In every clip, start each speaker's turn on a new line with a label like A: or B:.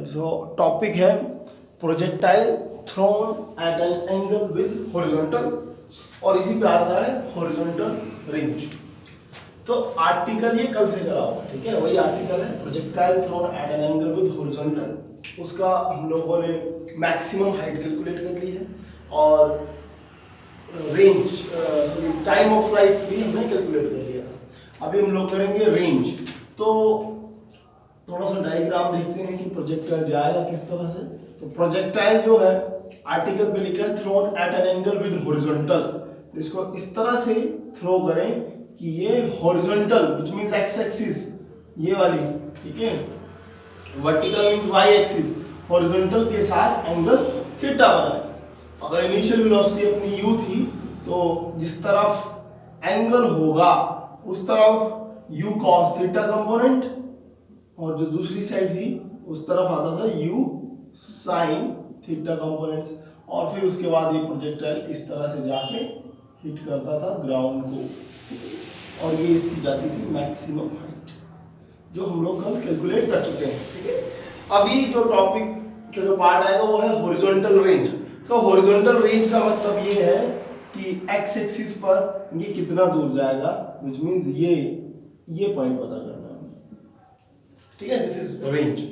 A: जो टॉपिक है projectile thrown at an angle with horizontal और इसी पे आता है हॉरिजॉन्टल रेंज। तो आर्टिकल ये कल से चला हुआ, ठीक है, वही आर्टिकल है projectile thrown at an angle with horizontal. उसका हम लोगों ने मैक्सिमम हाइट कैलकुलेट कर ली है और रेंज टाइम ऑफ फ्लाइट भी हमने कैलकुलेट कर लिया था। अभी हम लोग करेंगे रेंज। तो थोड़ा सा डायग्राम देखते हैं कि प्रोजेक्टाइल जाएगा किस तरह से। तो प्रोजेक्टाइल जो है आर्टिकल पे लिखा है thrown at an angle with horizontal, तो इसको इस तरह से थ्रो करें कि ये horizontal which means x axis ये वाली, ठीक है, vertical means y axis, horizontal के साथ एंगल थीटा बनाए। अगर इनिशियल वेलोसिटी अपनी u थी तो जिस तरफ एंगल होगा उस तरफ u cos थीटा कंपोनेंट और जो दूसरी साइड थी उस तरफ आता था u sin थीटा कंपोनेंट्स। और फिर उसके बाद ये प्रोजेक्टाइल इस तरह से जाके हिट करता था ग्राउंड को और ये इसकी जाती थी मैक्सिमम हाइट, जो हम लोग कल कैलकुलेट कर चुके हैं, ठीक है। अभी जो टॉपिक का जो पार्ट आएगा वो है हॉरिजॉन्टल रेंज। तो हॉरिजॉन्टल रेंज का मतलब ये है कि एक्स एक्सिस पर ये कितना दूर जाएगा, व्हिच मींस ये पॉइंट पता करना है, ठीक है, दिस इज रेंज।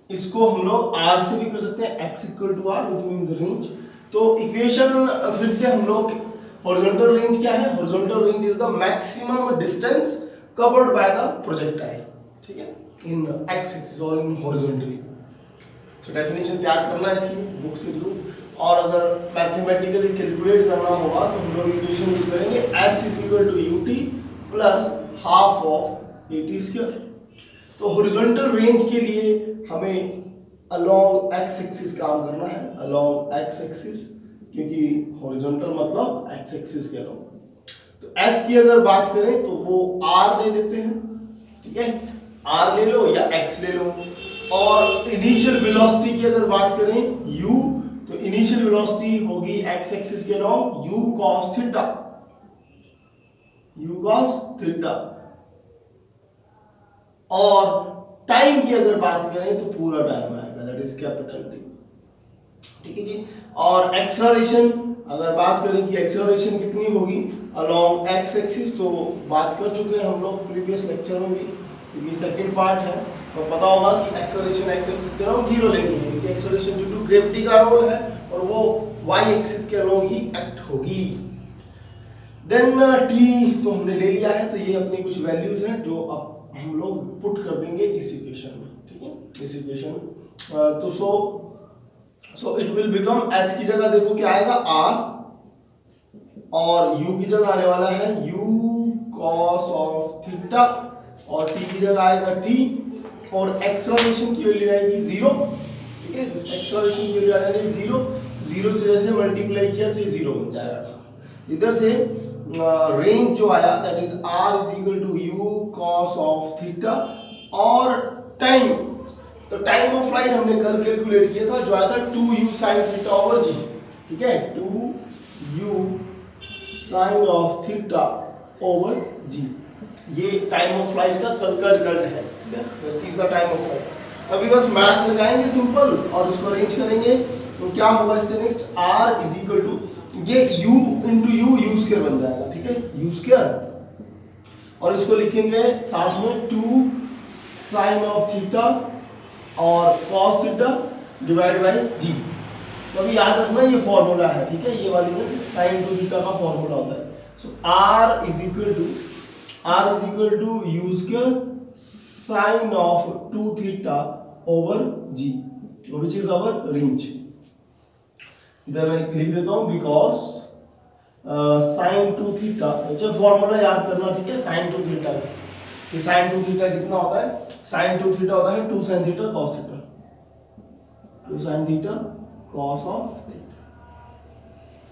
A: इसको हम लोग r से भी कर सकते हैं, x equal to r which means range. तो इक्वेशन फिर से हम लोग, हॉरिजॉन्टल रेंज क्या है? Horizontal range is the maximum distance covered by the projectile, ठीक है, इन x एक्सिस और इन हॉरिजॉन्टली। तो डेफिनेशन तैयार करना है इसकी बुक से थ्रू, और अगर मैथमेटिकली कैलकुलेट करना होगा तो हम लोग इक्वेशन यूज करेंगे s is equal to ut plus half of at square. तो हॉरिजॉन्टल रेंज के लिए हमें अलोंग x एक्सिस काम करना है, अलोंग x एक्सिस, क्योंकि हॉरिजॉन्टल मतलब x एक्सिस के अलोंग। तो s की अगर बात करें तो वो r ले लेते हैं, ठीक है, r ले लो या x ले लो। और इनिशियल वेलोसिटी की अगर बात करें u, तो इनिशियल वेलोसिटी होगी x एक्सिस के along u cos theta, u cos theta. और टाइम की अगर बात करें तो पूरा टाइम आएगा, दैट इज कैपिटल T, ठीक है जी। और एक्सेलरेशन अगर बात करें कि एक्सेलरेशन कितनी होगी अलोंग x एक्सिस, तो बात कर चुके हैं हम लोग प्रीवियस लेक्चर में भी, क्योंकि सेकंड पार्ट है तो पता होगा कि एक्सेलरेशन x एक्सिस के अलोंग 0 लेनी है, क्योंकि एक्सेलरेशन ड्यू टू ग्रेविटी का रोल है और वो y एक्सिस के अलोंग ही एक्ट होगी। देन t तो हमने ले लिया है, तो ये अपनी कुछ वैल्यूज हैं जो अब हम लोग पुट कर देंगे इस इक्वेशन में, ठीक है, इस इक्वेशन में। तो सो इट विल बिकम s की जगह देखो क्या आएगा r, और u की जगह आने वाला है u cos ऑफ थीटा, और t की जगह आएगा t, और एक्सेलरेशन की वैल्यू आएगी 0, ठीक है, इस एक्सेलरेशन की वैल्यू आने वाली 0, 0 से जैसे मल्टीप्लाई किया तो ये 0 बन जाएगा ऐसा। इधर से रेंज जो आया that is r is equal to u cos of theta, और टाइम, तो टाइम ऑफ फ्लाइट हमने कल कैलकुलेट किया था जो आया था 2u sin theta over g, ठीक है, 2u sin of theta over g, ये टाइम ऑफ फ्लाइट का कल का रिजल्ट है, ठीक है, that is the time of flight. अभी बस मैथ्स लगाएंगे सिंपल और इसको अरेंज करेंगे, तो क्या होगा इससे next r is equal to ये u into u स्क्वायर बन जाएगा, ठीक है, u स्क्वायर, और इसको लिखेंगे साथ में 2 sin ऑफ थीटा और cos theta divide by g। तो अभी याद रखना ये फॉर्मूला है, ठीक है, ये वाली में sin 2 थीटा का फॉर्मूला होता है। So r is equal to u square sin of 2 theta over g, which is our range. इधर मैं लिख देता हूं बिकॉज sin 2 थीटा, अच्छा फॉर्मूला याद करना, ठीक है, sin 2 थीटा कि sin 2 थीटा कितना होता है, sin 2 थीटा होता है 2 sin theta cos theta, 2 sin theta cos of theta,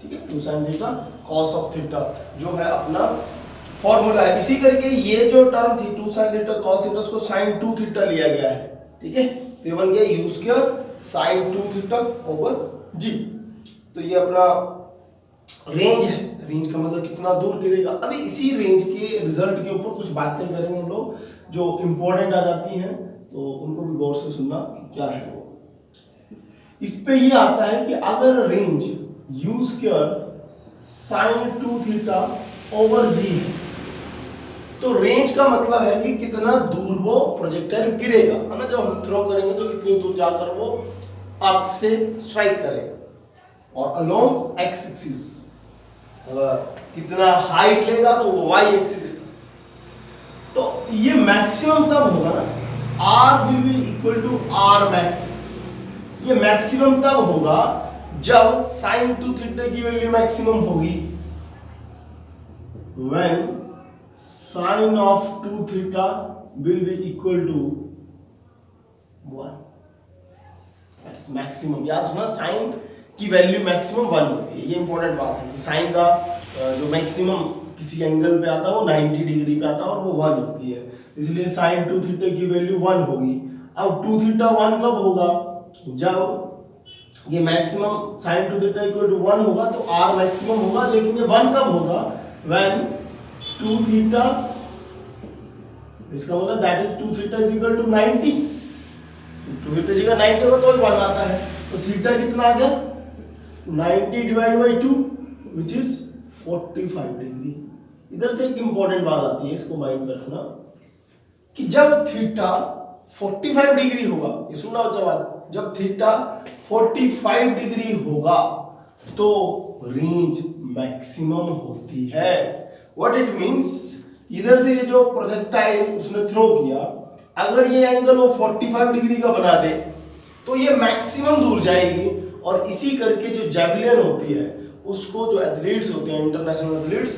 A: ठीक है, 2 sin theta cos of theta जो है अपना फॉर्मूला है। इसी करके ये जो टर्म थी 2 sin थीटा cos थीटा उसको sin 2 थीटा लिया गया है, ठीक है, तो ये बन गया u square sin 2 theta over g। तो ये अपना रेंज है, रेंज का मतलब कितना दूर गिरेगा। अभी इसी रेंज के रिजल्ट के ऊपर कुछ बातें करेंगे हम लोग जो इंपॉर्टेंट आ जाती हैं, तो उनको भी गौर से सुनना क्या है वो। इस पे ये आता है कि अगर range u square sine 2 theta over g है तो रेंज का मतलब है कि कितना दूर वो प्रोजेक्टाइल गिरेगा, है ना। जब हम थ्रो करेंगे तो कितनी दूर जाकर वो अर्थ से स्ट्राइक करेगा। और अलोंग एक्स एक्सिस अगर कितना हाइट लेगा तो वो वाई एक्सिस। तो ये मैक्सिमम तब होगा ना, r will be equal to r max. ये मैक्सिमम तब होगा जब साइन 2 थीटा की वैल्यू मैक्सिमम होगी, when sine of 2 theta will be equal to 1। That is maximum. याद रखना साइन की वैल्यू मैक्सिमम 1 होती है। ये इंपॉर्टेंट बात है कि साइन का जो मैक्सिमम किसी एंगल पे आता है वो 90 डिग्री पे आता है और वो 1 होती है, इसलिए साइन 2 थीटा की वैल्यू 1 होगी। अब 2 थीटा 1 कब होगा, जब ये maximum sine 2 theta equal to 1 होगा तो r मैक्सिमम होगा। लेकिन ये 1 कब होगा, व्हेन 2 थीटा, इसका मतलब that is 2 theta is equal to 90। 2 theta जगह 90 होगा तो 1 आता है, तो थीटा कितना आ गया 90 divide by 2 which is 45 degree. इधर से एक इंपॉर्टेंट बात आती है, इसको माइंड में रखना कि जब थीटा 45 डिग्री होगा, ये सुनना बच्चा बात, जब थीटा 45 डिग्री होगा तो रेंज मैक्सिमम होती है। व्हाट इट मींस, इधर से ये जो प्रोजेक्टाइल उसने थ्रो किया, अगर ये एंगल वो 45 डिग्री का बना दे तो ये मैक्सिमम दूर जाएगी। और इसी करके जो जैवलिन होती है उसको जो एथलीट्स होते हैं, इंटरनेशनल एथलीट्स,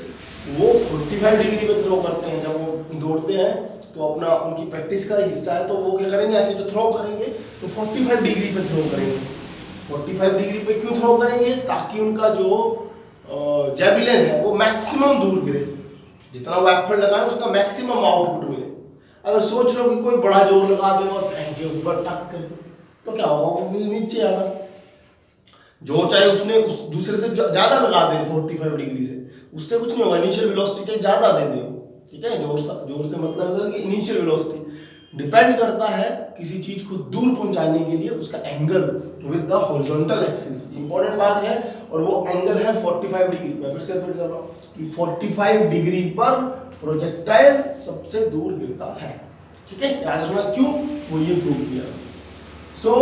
A: वो 45 डिग्री पे थ्रो करते हैं। जब वो दौड़ते हैं तो अपना उनकी प्रैक्टिस का हिस्सा है, तो वो क्या करेंगे, ऐसे जो थ्रो करेंगे तो 45 डिग्री पे थ्रो करेंगे। 45 डिग्री पे क्यों थ्रो करेंगे, ताकि उनका जो जैवलिन है वो मैक्सिमम दूर गिरे, जितना वो एफर्ट लगाए उसका मैक्सिमम आउटपुट मिले। अगर सोच लो कि कोई बड़ा जोर लगा दे और फेंके ऊपर टक कर दे तो क्या होगा, वो नीचे आना। जोर चाहे उसने उस दूसरे से ज्यादा लगा दे 45 डिग्री से, उससे कुछ नहीं होगा। इनिशियल वेलोसिटी चाहे ज्यादा दे दे, ठीक है। जोर से मतलब है कि इनिशियल वेलोसिटी डिपेंड करता है किसी चीज को दूर पहुंचाने के लिए उसका angle with the horizontal axis. Important बात है, और वो एंगल है 45 डिग्री। मैं फिर से रिपीट कर रहा हूं कि 45 डिग्री पर प्रोजेक्टाइल सबसे दूर गिरता है, ठीक है। याद रखना क्यों, वो ये प्रूव किया। So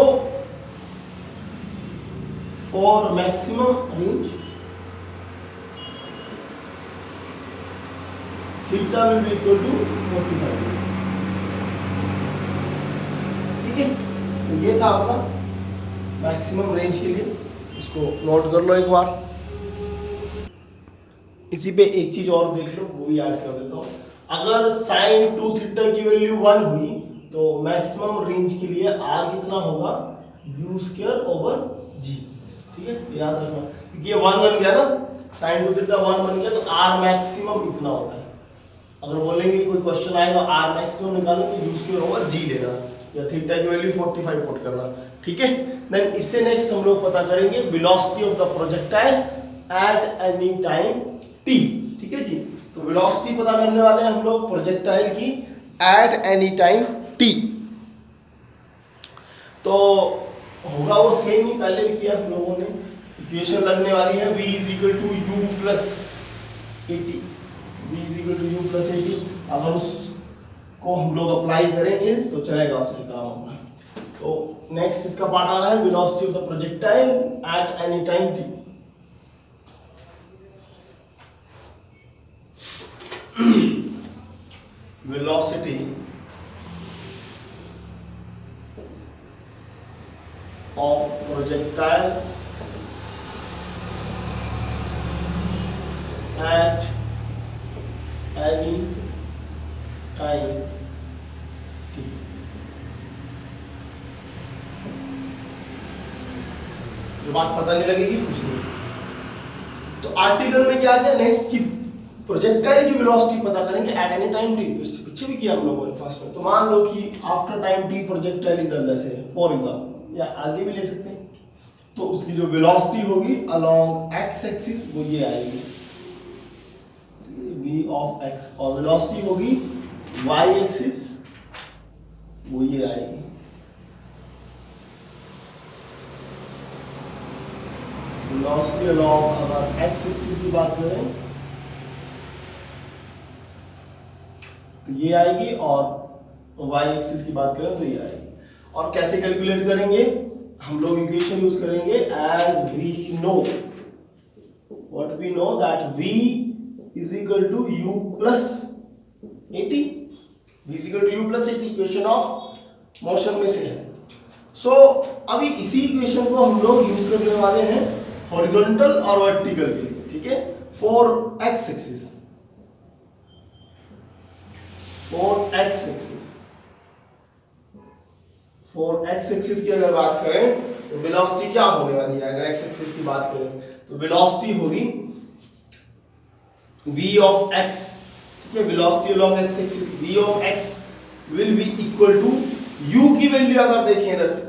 A: for maximum range theta will be equal to 45, ठीक है। तो ये था अपना मैक्सिमम रेंज के लिए, इसको नोट कर लो एक बार। इसी पे एक चीज और देख लो, वो भी ऐड कर देता हूं। अगर साइन 2 थीटा की वैल्यू 1 हुई तो मैक्सिमम रेंज के लिए r कितना होगा, u स्क्वायर ओवर g, ठीक है। याद रखना क्योंकि ये 1 बन गया ना, साइन 2 थीटा 1 बन गया तो r मैक्सिमम इतना होता है। अगर बोलेंगे कोई क्वेश्चन आएगा r मैक्सिमम निकालो तो u स्क्वायर ओवर g लेना या थीटा की वैल्यू 45 पुट करना, ठीक है। देन इससे नेक्स्ट हम लोग पता करेंगे velocity of the projectile at any time t, ठीक है जी। तो वेलोसिटी पता करने वाले हैं हम लोग प्रोजेक्टाइल की एट एनी टाइम t। तो होगा वो सेम ही, पहले भी किया हम लोगों ने। इक्वेशन लगने वाली है v is equal to u plus 80, v is equal to u plus 80। अगर उसको हम लोग अप्लाई करेंगे तो चलेगा, उससे काम होगा। तो नेक्स्ट इसका पार्ट आ रहा है velocity of the projectile at any time t। velocity of projectile at any time t। जो बात पता नहीं लगेगी कुछ नहीं। तो आर्टिकल में क्या है नेक्स्ट की प्रोजेक्टाइल की वेलोसिटी पता करेंगे एट एनी टाइम टी। पीछे भी किया हम लोगों ने फर्स्ट में। तो मान लो कि आफ्टर टाइम टी प्रोजेक्टाइल इधर जैसे फॉर एग्जांपल, या आगे भी ले सकते हैं, तो उसकी जो वेलोसिटी होगी अलोंग एक्स एक्सिस वो ये आएगी v ऑफ x, और वेलोसिटी होगी y एक्सिस वो ये आएगी। वेलोसिटी अलोंग अगर एक्स एक्सिस की बात करें तो ये आएगी, और वाई एक्सिस की बात करें तो ये आएगी। और कैसे कैलकुलेट करेंगे? हम लोग इक्वेशन यूज करेंगे as we know what we know that v is equal to u plus 80। v is equal to u plus 80 equation of motion में से है। सो अभी इसी इक्वेशन को हम लोग यूज करने वाले हैं हॉरिजॉन्टल और वर्टिकल के लिए, ठीक है, for x axis. For x axis की अगर बात करें तो वेलोसिटी क्या होने वाली है? अगर x एक्सिस की बात करें तो वेलोसिटी होगी v ऑफ x, ठीक है, velocity along x axis v of x will be equal to u की वैल्यू अगर देखें इधर से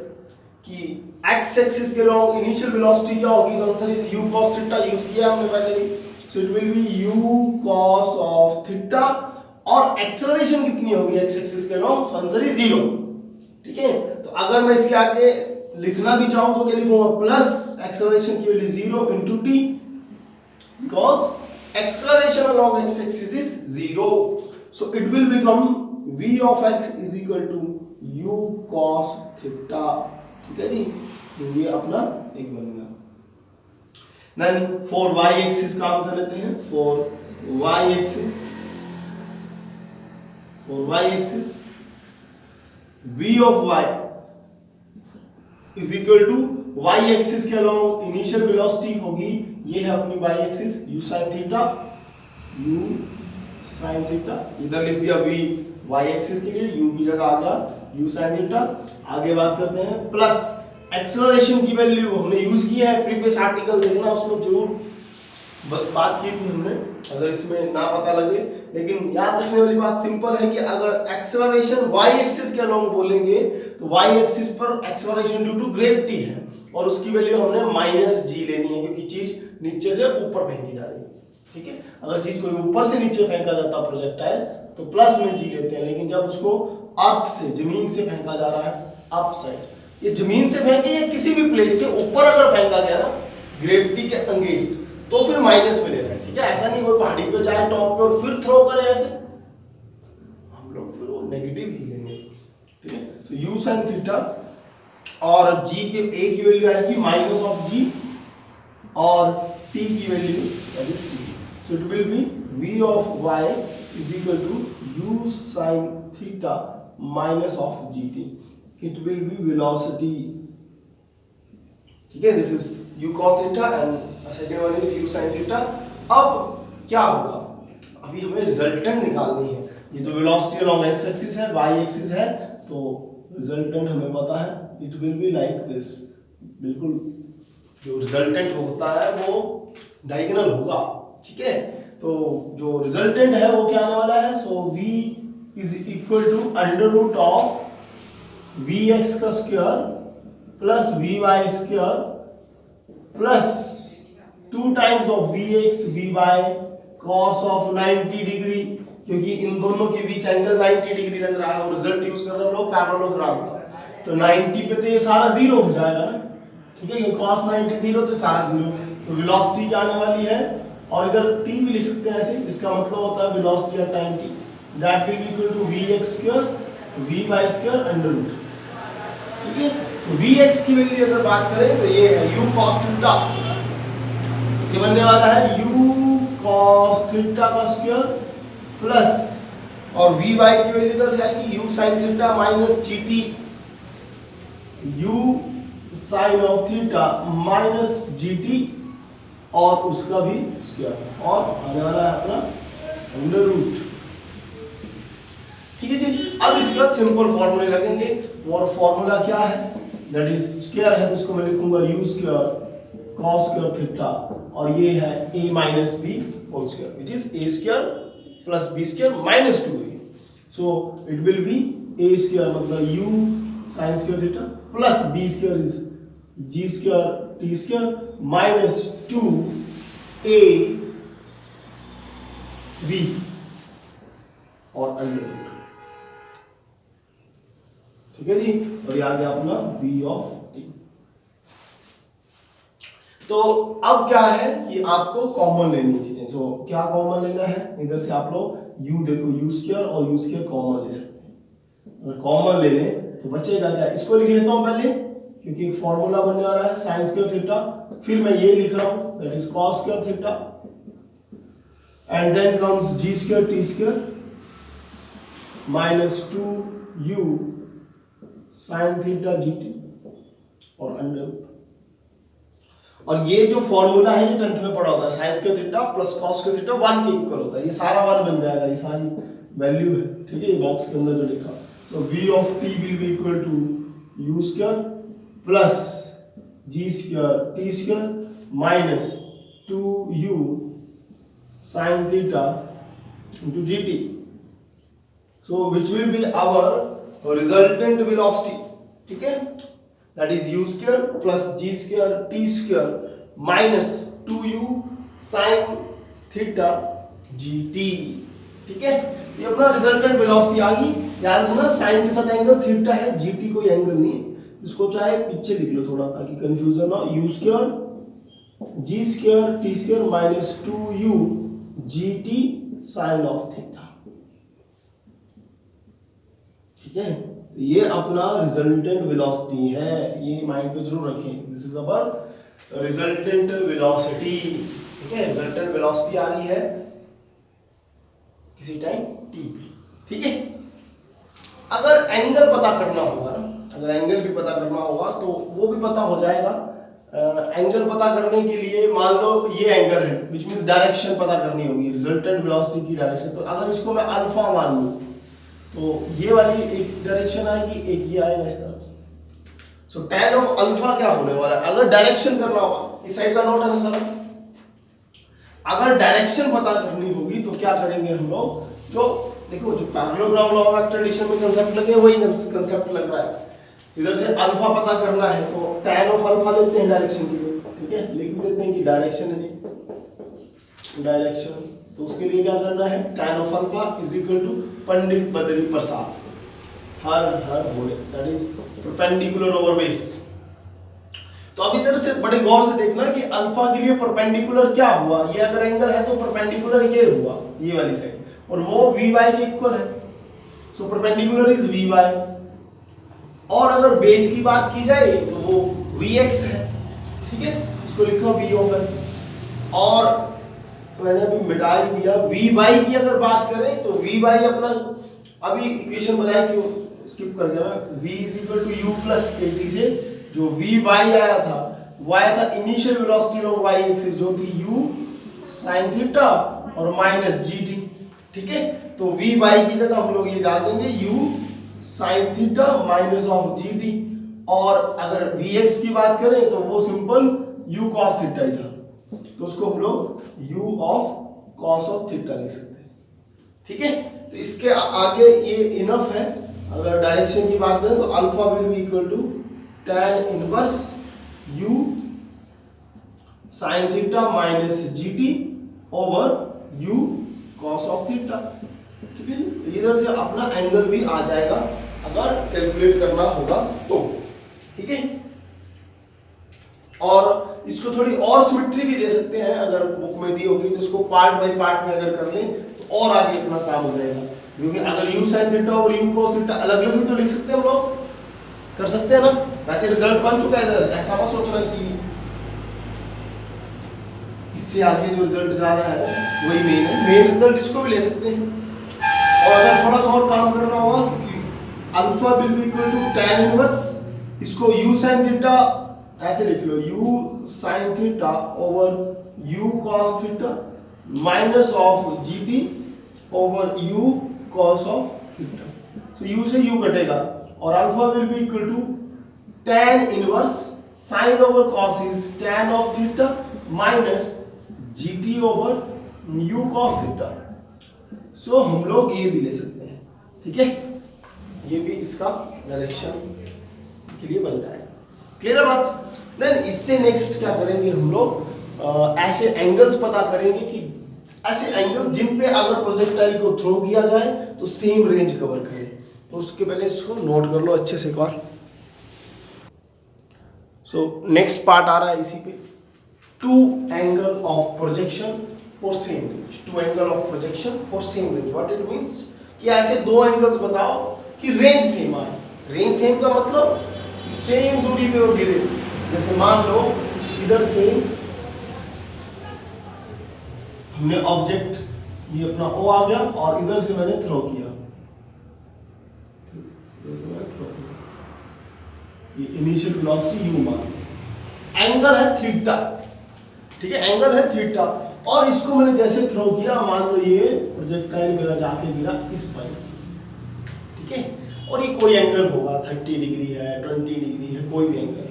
A: कि x एक्सिस के अलोंग इनिशियल वेलोसिटी क्या होगी, तो answer is u cos theta, use किया हमने पहले भी। So it will be u cos of theta, और एक्सेलरेशन कितनी होगी x एक्सिस के अलोंग, सो आंसर इज 0, ठीक है। तो अगर मैं इसके आगे लिखना भी चाहूं तो क्या लिखूंगा? प्लस एक्सेलरेशन की value 0 into t, because acceleration along x axis is 0, so it will become v of x is equal to u cos theta, ठीक है जी। तो ये अपना एक बन गया। देन फॉर y एक्सिस काम कर लेते हैं। For y axis v of y is equal to y axis के अलोंग इनिशियल वेलोसिटी होगी, ये है अपनी y axis u sin theta, इधर लिख दिया v y एक्सिस के लिए, u की जगह आ गया u sin थीटा। आगे बात करते हैं प्लस एक्सेलरेशन की वैल्यू हमने यूज की है प्रीवियस आर्टिकल, देखना उसमें जरूर बात की थी हमने, अगर इसमें ना पता लगे। लेकिन याद रखने वाली बात सिंपल है कि अगर एक्सेलरेशन y एक्सिस के अलोंग बोलेंगे तो y एक्सिस पर एक्सेलरेशन ड्यू टू ग्रेविटी है, और उसकी वैल्यू हमने -g लेनी है, क्योंकि चीज नीचे से ऊपर फेंकी जा रही है, ठीक है। अगर चीज कोई ऊपर से नीचे फेंका जाता प्रोजेक्टाइल तो प्लस में g लेते हैं, लेकिन जब उसको अर्थ से, जमीन से फेंका जा रहा है अप साइड, ये जमीन से फेंके या किसी भी प्लेस से ऊपर अगर फेंका गया ना ग्रेविटी के अगेंस्ट, तो फिर माइनस में लेना है, ठीक है। ऐसा नहीं कोई पहाड़ी पे जाए टॉप पे और फिर थ्रो करे, ऐसे हम लोग फिर वो नेगेटिव ही लेंगे, ठीक है। तो u sin थीटा और g के a की वैल्यू आएगी माइनस ऑफ g, और t की value that is t, so it will be v of y is equal to u sin theta minus of gt, it will be velocity, ठीक है। This is u cos theta and second one is u sin theta. अब क्या होगा? अभी हमें resultant निकालनी है। ये तो वेलोसिटी अलोंग x एक्सिस है, y एक्सिस है, तो रिजल्टेंट हमें पता है, it will be like this. बिल्कुल जो रिजल्टेंट होता है वो डायगोनल होगा, ठीक है। तो जो रिजल्टेंट है वो क्या आने वाला है? So v is equal to under root of vx का square plus vy square plus 2 times of vx vy cos of 90 degree, क्योंकि इन दोनों के बीच एंगल 90 डिग्री लग रहा है, और रिजल्ट यूज कर रहे हैं हम लोग पैरेललोग्राम का, तो 90 पे तो ये सारा जीरो हो जाएगा ना, ठीक है, क्योंकि cos 90 जीरो तो सारा जीरो, तो वेलोसिटी क्या आने वाली है, और इधर t भी लिख सकते हैं ऐसे, जिसका मतलब होता है velocity at time t, that will be equal to vx square vy square under root, ठीक है। तो vx की वैल्यू अगर बात करें तो ये है u cos थीटा, ये बनने वाला है u cos थीटा का स्क्वायर प्लस, और vy की वैल्यू इधर से आएगी u sin theta minus gt, u sin of theta minus gt, और उसका भी स्क्वायर, और आने वाला है अपना अंडर रूट, ठीक है जी। अब इसके बाद सिंपल फॉर्मूले लगेंगे, और फॉर्मूला क्या है? दैट इज स्क्वायर है, तो इसको मैं लिखूंगा u square cos square theta, और ये है a minus b whole square, which is a square plus b square minus 2a, so it will be a square मतलब u sin square theta plus b square is g square t square minus 2a b और under root, ठीक है जी। और ये आ गया अपना v of t। तो अब क्या है कि आपको कॉमन लेनी चीजें। सो क्या कॉमन लेना है, इधर से आप लोग u देखो u स्क्वायर और u स्क्वायर कॉमन ले सकते हैं। अगर कॉमन ले लें तो बचेगा क्या, इसको लिख लेता हूं पहले क्योंकि फॉर्मूला बनने वाला है साइन स्क्वायर थीटा, फिर मैं ये लिख रहा हूं that is cos square theta and then comes g square t square minus 2u sine theta gt और अंडर। और ये जो फॉर्मूला है ये 10th में पढ़ा होता है, sine square theta plus cos square theta 1 के इक्वल होता है। ये सारा 1 बन जाएगा, ये सारी वैल्यू है, ठीक है, ये बॉक्स के अंदर जो लिखा। So v of t will be equal to u square plus g square t square minus 2u sin theta into gt, so which will be our resultant velocity, ठीक है, that is u square plus g square t square minus 2u sin theta gt, ठीक है। ये अपना resultant velocity आ गई। याद रखना sign के साथ एंगल थीटा है, gt कोई एंगल नहीं है, इसको चाहे पीछे लिख लो थोड़ा ताकि कंफ्यूजन ना हो। u square g square t square minus 2u gt sine of theta, ठीक है। तो ये अपना रिजल्टेंट वेलोसिटी है, ये माइंड पे जरूर रखें, this is our resultant velocity, ठीक है। रिजल्टेंट वेलोसिटी आ रही है किसी टाइम t पे, ठीक है। अगर एंगल पता करना होगा ना, अगर एंगल भी पता करना होगा तो वो भी पता हो जाएगा। एंगल पता करने के लिए मान लो ये एंगल है, विच मींस डायरेक्शन पता करनी होगी, रिजल्टेंट वेलोसिटी की डायरेक्शन। तो अगर इसको मैं अल्फा मान लूं तो ये वाली एक डायरेक्शन आएगी, एक ये आएगा इस तरह से। सो tan ऑफ अल्फा क्या होने वाला है, अगर डायरेक्शन करना होगा, इस साइड का नोट है ना सारा, अगर डायरेक्शन पता करनी होगी तो क्या करेंगे हम लोग, जो देखो जो पैरेललोग्राम लॉ ऑफ एक्ट्रेडिशन में कंसेप्ट लगे वही कंसेप्ट लग रहा है। इधर से अल्फा पता करना है तो tan ऑफ अल्फा लेते हैं डायरेक्शन के लिए, ठीक है, लिख देते हैं कि डायरेक्शन है जी, डायरेक्शन। तो उसके लिए क्या करना है, tan of alpha is equal to Pandit Badri Prasad हर Bhole, that is perpendicular over base. तो अब इधर से बड़े गौर से देखना कि अल्फा के लिए परपेंडिकुलर क्या हुआ, ये अगर एंगल है तो परपेंडिकुलर ये हुआ, ये वाली साइड, और वो vy के इक्वल है, सो परपेंडिकुलर इज vy। और अगर बेस की बात की जाए तो वो vx है, ठीक है, इसको लिखो v ऑफ x। और मैंने अभी मिटा ही दिया, vy की अगर बात करें तो vy अपना अभी इक्वेशन बनाई थी, स्किप कर गया मैं, v is equal to u plus kt से जो vy आया था वो आया था initial velocity of y axis जो थी u sin थीटा और माइनस gt, ठीक है। तो vy की जगह हम लोग ये डाल देंगे u sin theta minus of gt, और अगर vx की बात करें तो वो सिंपल u cos थीटा ही था, तो उसको हम लोग u of cos of theta लिख सकते हैं, ठीक है। तो इसके आगे ये इनफ है। अगर डायरेक्शन की बात करें तो alpha will be equal to tan inverse u sin theta minus gt over u cos of theta, ठीक है। इधर से अपना एंगल भी आ जाएगा अगर कैलकुलेट करना होगा तो, ठीक है। और इसको थोड़ी और सिमेट्री भी दे सकते हैं, अगर बुक में दी होगी तो इसको पार्ट बाय पार्ट में अगर कर लें तो और आगे अपना काम हो जाएगा, क्योंकि अगर u sin थीटा और u cos थीटा अलग अलग भी तो लिख सकते हैं हम लोग, कर सकते हैं ना। वैसे रिजल्ट बन चुका है इधर, ऐसा मत सोचना कि इससे आगे जो रिजल्ट जा रहा है वही मेन है, मेन रिजल्ट इसको भी ले सकते हैं। और अगर थोड़ा सा और काम करना होगा, क्योंकि alpha will be equal to tan inverse, इसको u sin थीटा ऐसे लिख लो, u sin theta over u cos theta minus of gt over u cos of theta. तो u से u कटेगा और alpha will be equal to tan inverse sin over cos is tan of theta minus gt over u cos theta. So हम लोग ये भी ले सकते हैं, ठीक है, ये भी इसका डायरेक्शन के लिए बन जाएगा। क्लियर है बात। देन इससे नेक्स्ट क्या करेंगे हम लोग, ऐसे एंगल्स पता करेंगे कि ऐसे एंगल्स जिन पे अगर प्रोजेक्टाइल को थ्रो किया जाए तो सेम रेंज कवर करे। उसके पहले इसको नोट कर लो अच्छे से एक बार। सो नेक्स्ट पार्ट आ रहा है इसी पे, two angle of projection for same range. Two angle of projection for same range, what it means कि ऐसे दो एंगल्स बताओ कि रेंज सेम आए। रेंज सेम का मतलब सेम दूरी पे वो गिरे। जैसे मान लो इधर से हमने ऑब्जेक्ट ये अपना O आ गया और इधर से मैंने थ्रो किया, ये इनिशियल वेलोसिटी u मान, एंगल है थीटा, ठीक है, एंगल है थीटा, और इसको मैंने जैसे थ्रो किया, मान लो ये प्रोजेक्टाइल मेरा जाके गिरा इस पॉइंट, ठीक है, और ये कोई एंगल होगा 30 डिग्री है, 20 डिग्री है, कोई भी एंगल।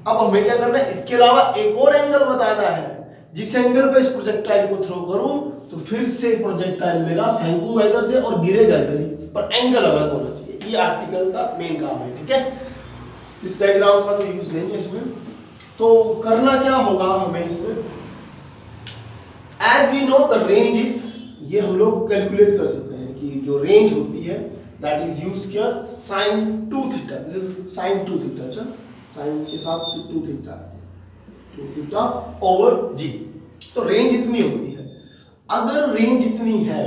A: अब हमें क्या करना है, इसके अलावा एक और एंगल बताना है, जिस एंगल पे इस प्रोजेक्टाइल को थ्रो करूं तो फिर से प्रोजेक्टाइल मेरा फेंकूंगा इधर से और गिरेगा इधर ही, पर एंगल अलग होना चाहिए। ये आर्टिकल का मेन काम है, ठीक है। इस डायग्राम का तो यूज नहीं है इसमें। तो करना क्या होगा हमें इसमें, as we know the range is, ये हम लोग कैलकुलेट कर सकते हैं कि जो रेंज होती है दैट इज यूज किया sin 2 theta, this is sin 2 theta, अच्छा sin के साथ 2 थीटा ओवर g। तो रेंज इतनी होती है। अगर रेंज इतनी है,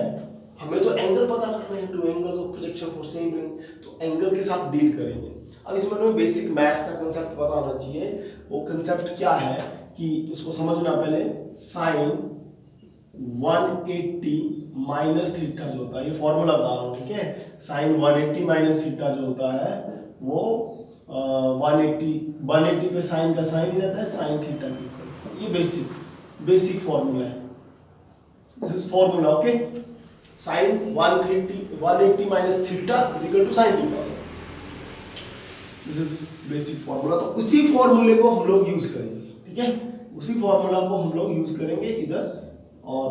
A: हमें तो एंगल पता करना है, two angles of projection for same range, तो एंगल के साथ डील करेंगे। अब इसमें हमें बेसिक मैथ्स का कांसेप्ट पता होना चाहिए। वो कांसेप्ट क्या है कि इसको समझना पहले, sin 180 माइनस थीटा जो होता है, ये फॉर्मूला बता रहा हूँ, ठीक है, sin 180 माइनस थीटा जो होता है वो 180 पे साइन का साइन ही रहता है, साइन थीटा के इक्वल। ये बेसिक फॉर्मूला है, this is formula, okay. sin 180 minus theta is equal to sin theta, this is basic formula. तो उसी फॉर्मूले को हम लोग यूज करेंगे, ठीक है, उसी फॉर्मूला को हम लोग यूज करेंगे इधर, और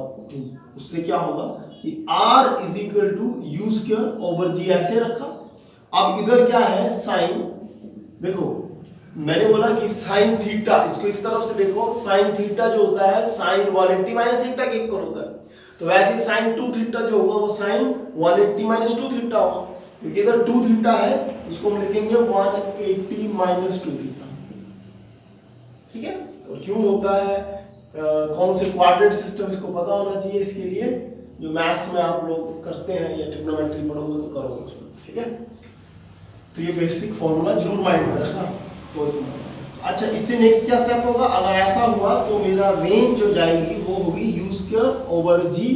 A: उससे क्या होगा कि r is equal to u square over g ऐसे रखा। अब इधर क्या है साइन, देखो मैंने बोला कि साइन थीटा, इसको इस तरफ से देखो, साइन थीटा जो होता है साइन 180 माइनस थीटा के इक्वल होता है, तो वैसे साइन 2 थीटा जो होगा वो साइन 180 माइनस 2 थीटा होगा, क्योंकि इधर 2 थीटा है, उसको हम लिखेंगे 180 माइनस 2 थीटा, ठीक है। और क्यों होता है, कौन से क्वाड्रेंट सिस्टम, इसको पता होना चाहिए। इसके लिए जो मैथ्स में आप लोग करते हैं या ट्रिग्नोमेट्री पढ़ोगे तो करोगे उसमें, ठीक है। तो ये बेसिक फॉर्मूला जरूर माइंड में रखना, तो इसमें अच्छा, इससे नेक्स्ट क्या स्टेप होगा, अगर ऐसा हुआ तो मेरा रेंज जो जाएगी वो होगी u square over g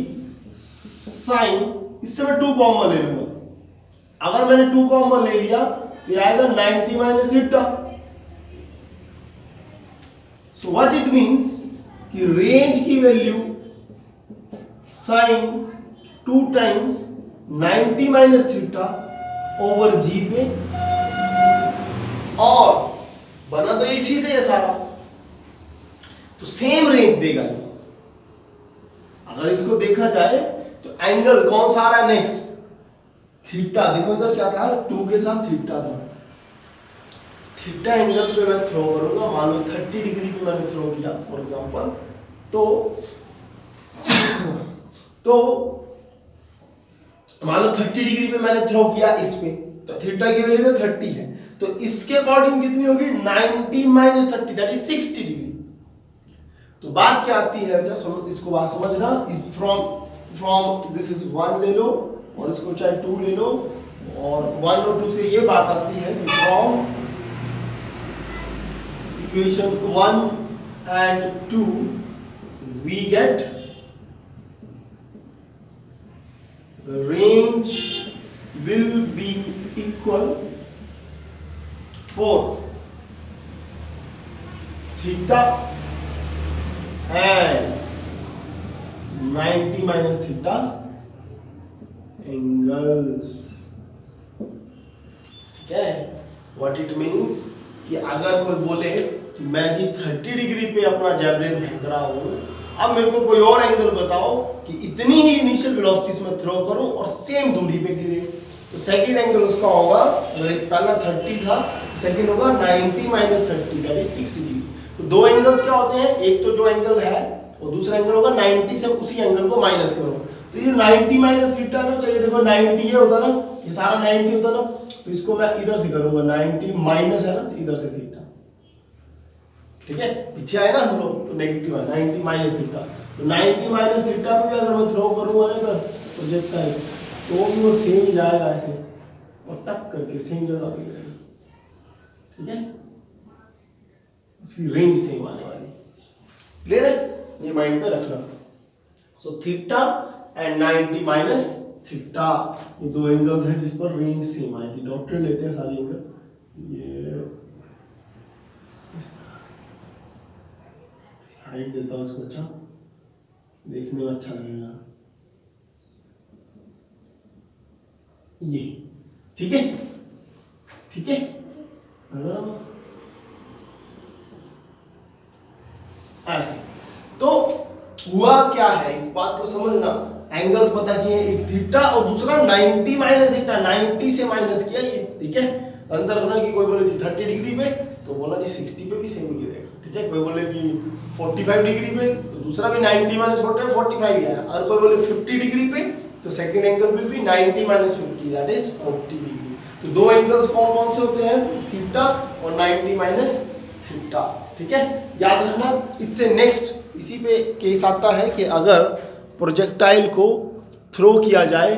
A: sine, इससे मैं 2 कॉमन ले लूंगा। अगर मैंने 2 कॉमन ले लिया तो ये आएगा 90 minus theta. So what it means कि रेंज की value sine 2 times 90 minus theta over g पे, और बना तो इसी से है सारा, तो सेम रेंज देगा। अगर इसको देखा जाए तो एंगल कौन सा आ रहा है नेक्स्ट, थीटा। देखो इधर क्या था, 2 के साथ थीटा था, थीटा एंगल पे मैं थ्रो करूंगा, मान लो 30 डिग्री पे मैंने थ्रो किया फॉर एग्जांपल, तो मान लो 30 डिग्री पे मैंने थ्रो किया इस पे, तो थीटा की वैल्यू तो 30 है, तो इसके अकॉर्डिंग कितनी होगी 90 माइनस 30 दैट इज 60 डिग्री। तो बात क्या आती है, जब इसको बात समझना, इस फ्रॉम दिस इज 1 ले लो और इसको चाहे 2 ले लो, और 1 और 2 से ये बात आती है कि from equation 1 and 2 we get range will be equal for theta and 90 minus theta angles, ठीक है। What it means कि अगर कोई बोले कि मैं जी 30 डिग्री पे अपना जैवलिन फेंक रहा हूं, अब मेरे को कोई और एंगल बताओ कि इतनी ही इनिशियल वेलोसिटी में थ्रो करूं और सेम दूरी पे गिरे, तो सेकंड एंगल उसका होगा, अगर एक पहला 30 था, सेकंड होगा 90 माइनस 30 दैट इज 60 डिग्री। तो दो एंगल्स क्या होते हैं, एक तो जो एंगल है और दूसरा एंगल होगा 90 से उसी एंगल को माइनस करो। तो ये 90 माइनस थीटा ना, चाहिए देखो 90 ये होता ना, ये सारा 90 होता ना, तो इसको मैं इधर से करूंगा 90 माइनस है ना, तो इधर से थीटा, ठीक है, पीछे आए ना हम लोग, तो नेगेटिव है 90 माइनस थीटा। तो 90 माइनस थीटा पे भी अगर मैं थ्रो करूंगा ना इधर प्रोजेक्टाइल, तो भी वो सेम जाएगा ऐसे और टक करके सेम जगह पे गिरेगा, ठीक है, उसकी रेंज सेम आने वाली। क्लियर है, ये माइंड पे रखना। So theta and 90 minus theta, ये दो एंगल्स हैं जिस पर रेंज सेम आएगी। डॉक्टर लेते हैं सारी एंगल, ये इस तरह से हाइट देता हूं उसको, अच्छा देखने में अच्छा लगेगा ये, ठीक है, ठीक है, ऐसे। तो हुआ क्या है इस बात को समझना, एंगल्स पता किए, एक थीटा और दूसरा 90 माइनस थीटा, 90 से माइनस किया ये, ठीक है। आंसर करना कि कोई बोले जी 30 डिग्री पे, तो बोला जी 60 पे भी सेम गिरेगा, ठीक है। कोई बोले कि 45 डिग्री पे, तो दूसरा भी 90 माइनस 45 ही आया। और कोई बोले 50 डिग्री पे, तो second angle will be 90 minus 50, that is 40 degree. तो दो एंगल्स कौन कौन से होते हैं, थीटा और 90 माइनस थीटा, ठीक है, याद रखना। इससे नेक्स्ट इसी पे केस आता है कि अगर प्रोजेक्टाइल को थ्रो किया जाए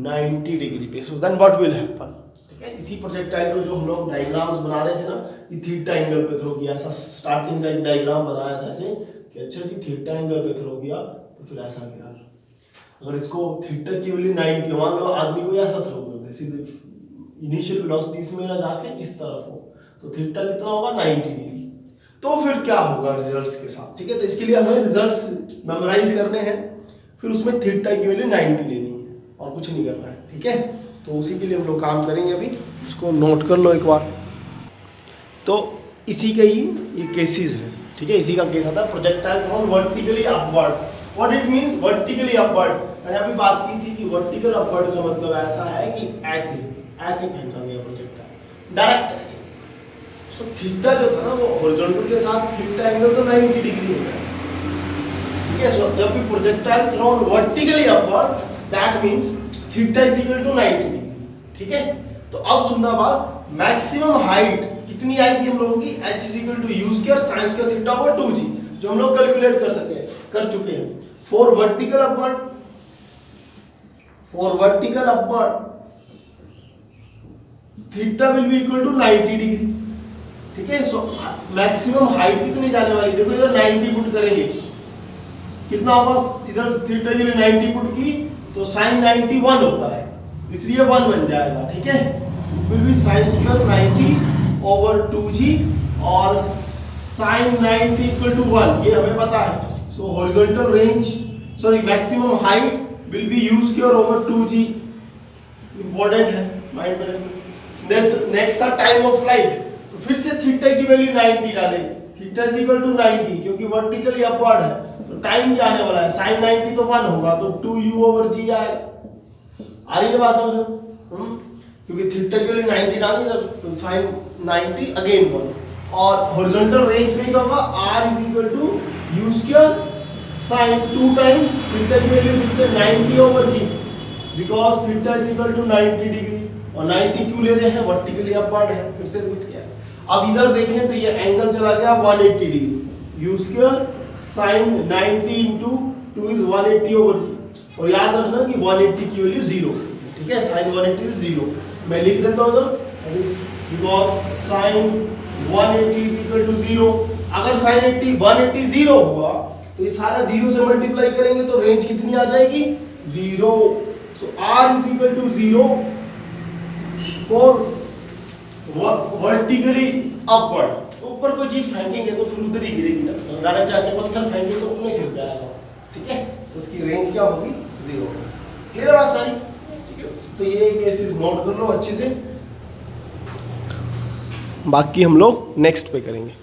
A: 90 डिग्री पे, so then what will happen, ठीक है। इसी प्रोजेक्टाइल को जो हम लोग डायग्राम्स बना रहे थे ना, कि थीटा एंगल पे थ्रो किया, ऐसा स्टार्टिंग का एक डायग्राम बनाया था ऐसे कि अच्छा जी थीटा एंगल पे थ्रो किया तो फिर ऐसा गिरा। अगर इसको थीटा की वैल्यू 90, मान लो आदमी को ऐसा थ्रो कर दे, सीधे इनिशियल वेलोसिटी इसमें ना जाके इस तरफ हो, तो थीटा कितना होगा 90 डिग्री। तो फिर क्या होगा रिजल्ट्स के साथ, ठीक है। तो इसके लिए हमें रिजल्ट्स मेमोराइज करने हैं, फिर उसमें थीटा की वैल्यू 90 लेनी है और कुछ नहीं करना है, ठीक है। तो उसी के लिए हम लोग काम करेंगे अभी, इसको नोट कर लो एक बार। तो इसी के ही ये केसेस है, ठीक है। इसी का केस आता है projectile thrown vertically upward. What it means vertically upward, मैंने अभी बात की थी कि वर्टिकल अपवर्ड का मतलब ऐसा है कि ऐसे ऐसे फेंका गया प्रोजेक्टाइल, डायरेक्ट ऐसे। सो थीटा जो था ना वो हॉरिजॉन्टल के साथ थीटा एंगल तो 90 डिग्री होता है, ठीक है। सो जब भी projectile thrown vertically upward, that means theta is equal to 90 degree, ठीक है। तो अब सुनना बात, मैक्सिमम हाइट कितनी आई थी हम लोगों की, h is equal to u square sin square theta over 2g, जो हम लोग कैलकुलेट कर चुके हैं। For vertical upward theta will be equal to 90 degree, ठीक है। सो मैक्सिमम हाइट कितनी जाने वाली, देखो इधर 90 पुट करेंगे, कितना होगा, इधर थीटा के लिए 90 पुट की तो sin 90 1 होता है, इसलिए 1 बन जाएगा, ठीक है। Will be sin square 90 over 2g और sin 90 इक्वल टू 1, ये हमें पता है। सो horizontal range, sorry maximum height will be u square over 2g, important है, माइंड में रखना। नेक्स्ट था टाइम ऑफ फ्लाइट, तो फिर से थीटा की वैल्यू 90 डालें, थीटा इज इक्वल टू 90, क्योंकि वर्टिकली अपवर्ड है, तो टाइम क्या आने वाला है, sin 90 तो 1 होगा, तो 2u ओवर g आएगा। आ रही है बात समझ, क्योंकि थीटा की वैल्यू 90 डाली तो sin 90 अगेन 1, और हॉरिजॉन्टल रेंज में क्या होगा, r is equal to u square sin 2 times theta की वैल्यू फिर से 90 over g, because theta is equal to 90 degree, और 90 क्यों ले रहे हैं, वर्टिकली अपवर्ड है, फिर से रिपीट किया। अब इधर देखें तो ये एंगल चला गया 180 degree, u square sin 90 into 2 is 180 over g, और याद रखना कि 180 की वैल्यू 0, ठीक है, sin 180 is 0। मैं लिख देता हूं इधर, because sin 180 is equal to 0। अगर sin 180 0 हुआ तो ये सारा 0 से मल्टीप्लाई करेंगे तो रेंज कितनी आ जाएगी, 0। सो r is equal to 0 for vertically upward. ऊपर कोई चीज फेंकेंगे तो फिर उधर ही गिरेगी ना, डायरेक्ट ऐसे पत्थर फेंकेंगे तो अपने सिर पे आएगा, ठीक है। तो इसकी रेंज क्या होगी, 0। क्लियर है बात सारी, ठीक है। तो ये केसेस नोट कर लो अच्छे से, बाकी हम लोग नेक्स्ट पे करेंगे।